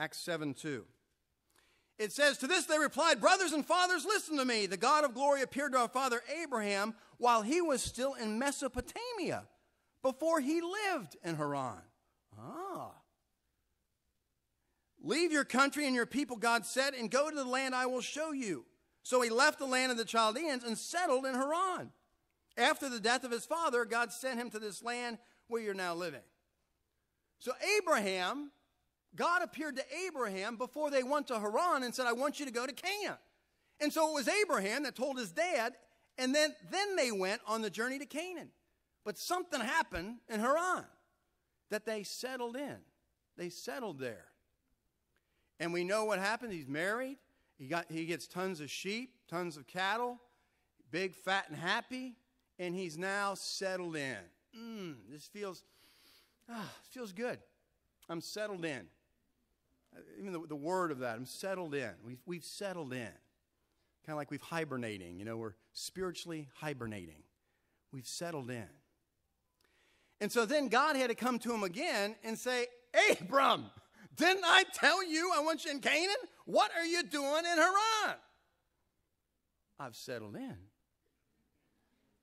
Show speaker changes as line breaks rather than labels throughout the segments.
Acts 7:2. It says, to this they replied, brothers and fathers, listen to me. The God of glory appeared to our father Abraham while he was still in Mesopotamia, before he lived in Haran. Leave your country and your people, God said, and go to the land I will show you. So he left the land of the Chaldeans and settled in Haran. After the death of his father, God sent him to this land where you're now living. So Abraham, God appeared to Abraham before they went to Haran and said, I want you to go to Canaan. And so it was Abraham that told his dad, and then they went on the journey to Canaan. But something happened in Haran that they settled in. They settled there. And we know what happened. He's married. He gets tons of sheep, tons of cattle, big, fat, and happy. And he's now settled in. This feels good. I'm settled in. Even the word of that, I'm settled in. We've settled in. Kind of like we've hibernating. You know, we're spiritually hibernating. We've settled in. And so then God had to come to him again and say, Abram, didn't I tell you I want you in Canaan? What are you doing in Haran? I've settled in.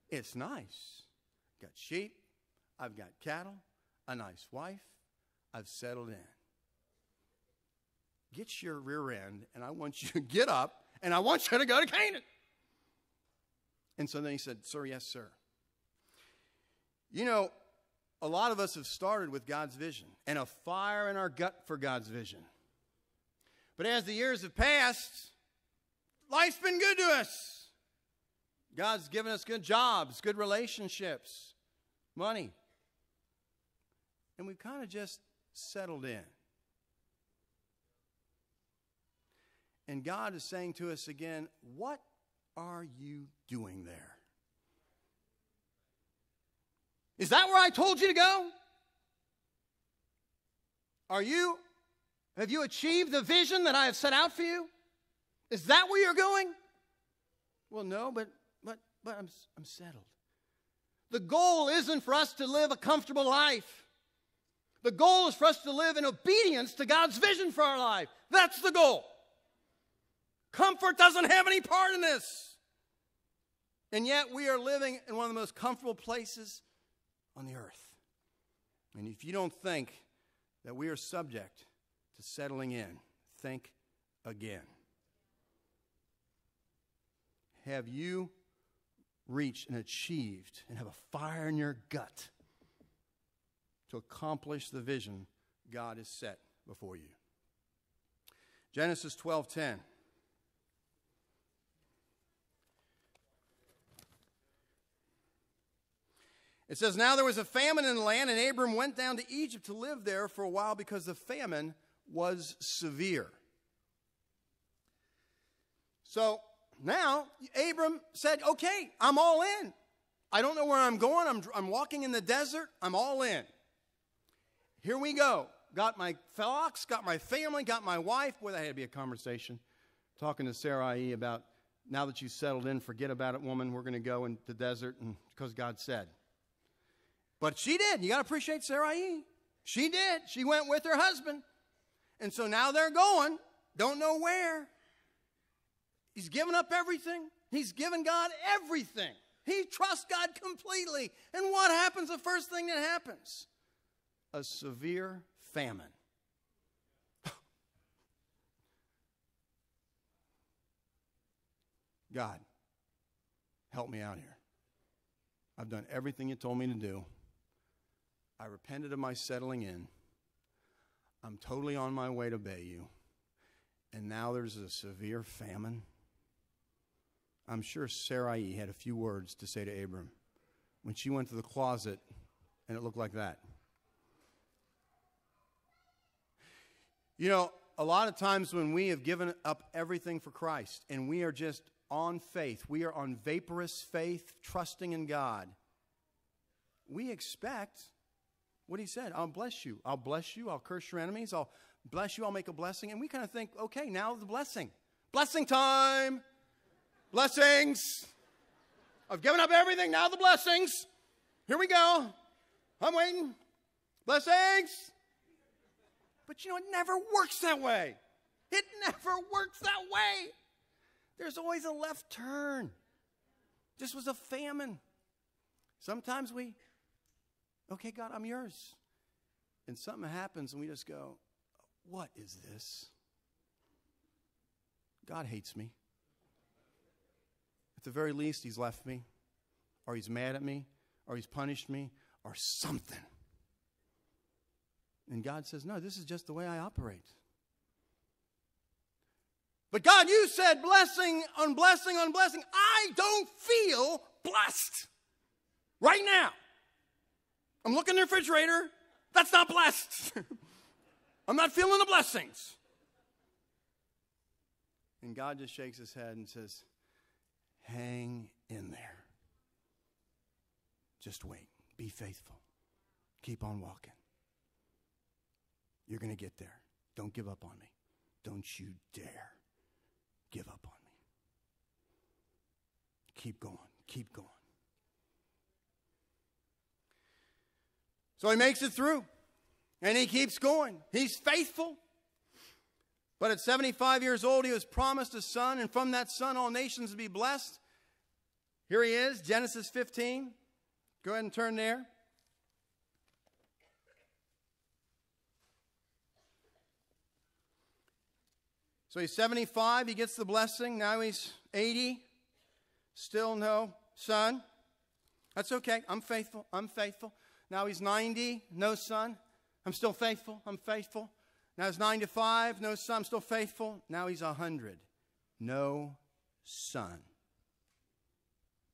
It's nice. I've got sheep. I've got cattle. A nice wife. I've settled in. Get your rear end, and I want you to get up, and I want you to go to Canaan. And so then he said, sir, yes, sir. You know, a lot of us have started with God's vision and a fire in our gut for God's vision. But as the years have passed, life's been good to us. God's given us good jobs, good relationships, money. And we've kind of just settled in. And God is saying to us again, what are you doing there? Is that where I told you to go? Have you achieved the vision that I have set out for you? Is that where you're going? Well, no, but I'm settled. The goal isn't for us to live a comfortable life. The goal is for us to live in obedience to God's vision for our life. That's the goal. Comfort doesn't have any part in this. And yet we are living in one of the most comfortable places on the earth. And if you don't think that we are subject to settling in, think again. Have you reached and achieved and have a fire in your gut to accomplish the vision God has set before you? Genesis 12:10. It says, now there was a famine in the land, and Abram went down to Egypt to live there for a while because the famine was severe. So now Abram said, okay, I'm all in. I don't know where I'm going. I'm walking in the desert. I'm all in. Here we go. Got my flocks, got my family, got my wife. Boy, that had to be a conversation. Talking to Sarai about, now that you settled in, forget about it, woman. We're going to go in the desert because God said. But she did. You got to appreciate Sarai. She did. She went with her husband. And so now they're going. Don't know where. He's given up everything. He's given God everything. He trusts God completely. And what happens? The first thing that happens? A severe famine. God, help me out here. I've done everything you told me to do. I repented of my settling in. I'm totally on my way to obey you. And now there's a severe famine. I'm sure Sarai had a few words to say to Abram when she went to the closet and it looked like that. You know, a lot of times when we have given up everything for Christ and we are just on faith, we are on vaporous faith, trusting in God, we expect what he said. I'll bless you. I'll bless you. I'll curse your enemies. I'll bless you. I'll make a blessing. And we kind of think, okay, now the blessing. Blessing time. Blessings. I've given up everything. Now the blessings. Here we go. I'm waiting. Blessings. But you know, it never works that way. It never works that way. There's always a left turn. This was a famine. Sometimes okay, God, I'm yours. And something happens and we just go, what is this? God hates me. At the very least, he's left me, or he's mad at me, or he's punished me, or something. And God says, no, this is just the way I operate. But God, you said blessing on blessing on blessing. I don't feel blessed right now. I'm looking in the refrigerator. That's not blessed. I'm not feeling the blessings. And God just shakes his head and says, hang in there. Just wait. Be faithful. Keep on walking. You're going to get there. Don't give up on me. Don't you dare give up on me. Keep going. Keep going. So he makes it through. And he keeps going. He's faithful. But at 75 years old, he was promised a son. And from that son, all nations would be blessed. Here he is, Genesis 15. Go ahead and turn there. So he's 75. He gets the blessing. Now he's 80. Still no son. That's okay. I'm faithful. I'm faithful. Now he's 90. No son. I'm still faithful. I'm faithful. Now he's 95. No son. I'm still faithful. Now he's 100. No son.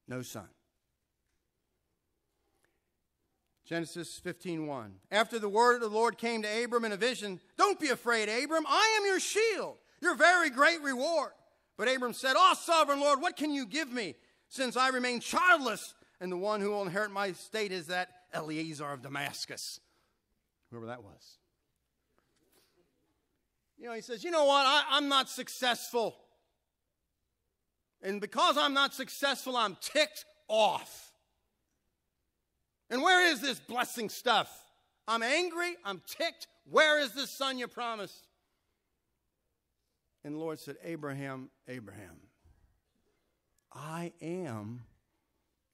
No son. Genesis 15:1. After the word of the Lord came to Abram in a vision, don't be afraid, Abram. I am your shield, your very great reward. But Abram said, oh, sovereign Lord, what can you give me, since I remain childless, and the one who will inherit my estate is that Eliezer of Damascus, whoever that was. You know, he says, you know what, I'm not successful. And because I'm not successful, I'm ticked off. And where is this blessing stuff? I'm angry. I'm ticked. Where is this son you promised? And the Lord said, Abraham, Abraham, I am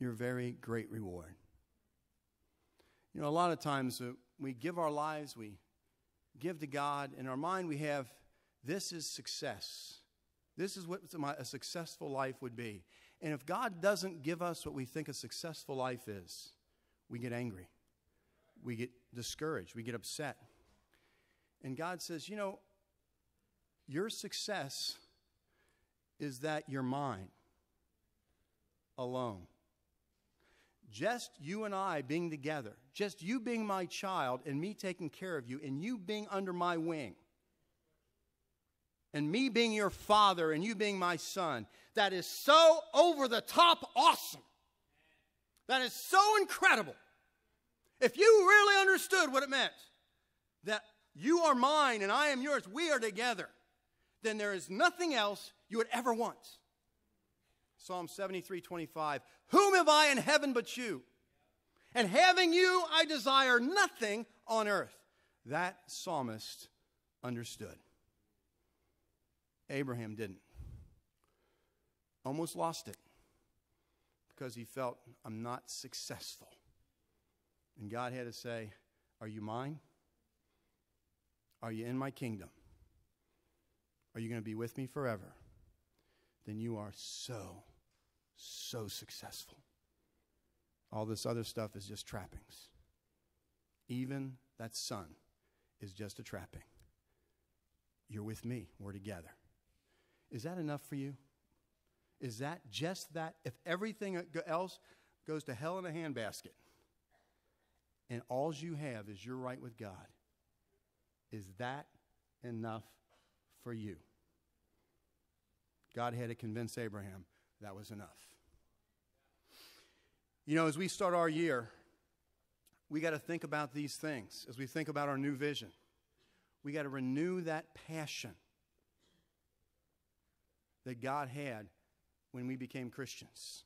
your very great reward. You know, a lot of times we give our lives, we give to God. In our mind we have, this is success. This is what a successful life would be. And if God doesn't give us what we think a successful life is, we get angry. We get discouraged. We get upset. And God says, you know, your success is that you're mine alone. Just you and I being together, just you being my child and me taking care of you and you being under my wing and me being your father and you being my son, that is so over the top awesome. That is so incredible. If you really understood what it meant, that you are mine and I am yours, we are together, then there is nothing else you would ever want. Psalm 73:25, whom have I in heaven but you? And having you, I desire nothing on earth. That psalmist understood. Abraham didn't. Almost lost it because he felt, I'm not successful. And God had to say, are you mine? Are you in my kingdom? Are you going to be with me forever? Then you are so successful. All this other stuff is just trappings. Even that son is just a trapping. You're with me. We're together. Is that enough for you? Is that just that? If everything else goes to hell in a handbasket and all you have is you're right with God, is that enough for you? God had to convince Abraham that was enough. You know, as we start our year, we got to think about these things. As we think about our new vision, we got to renew that passion that God had when we became Christians.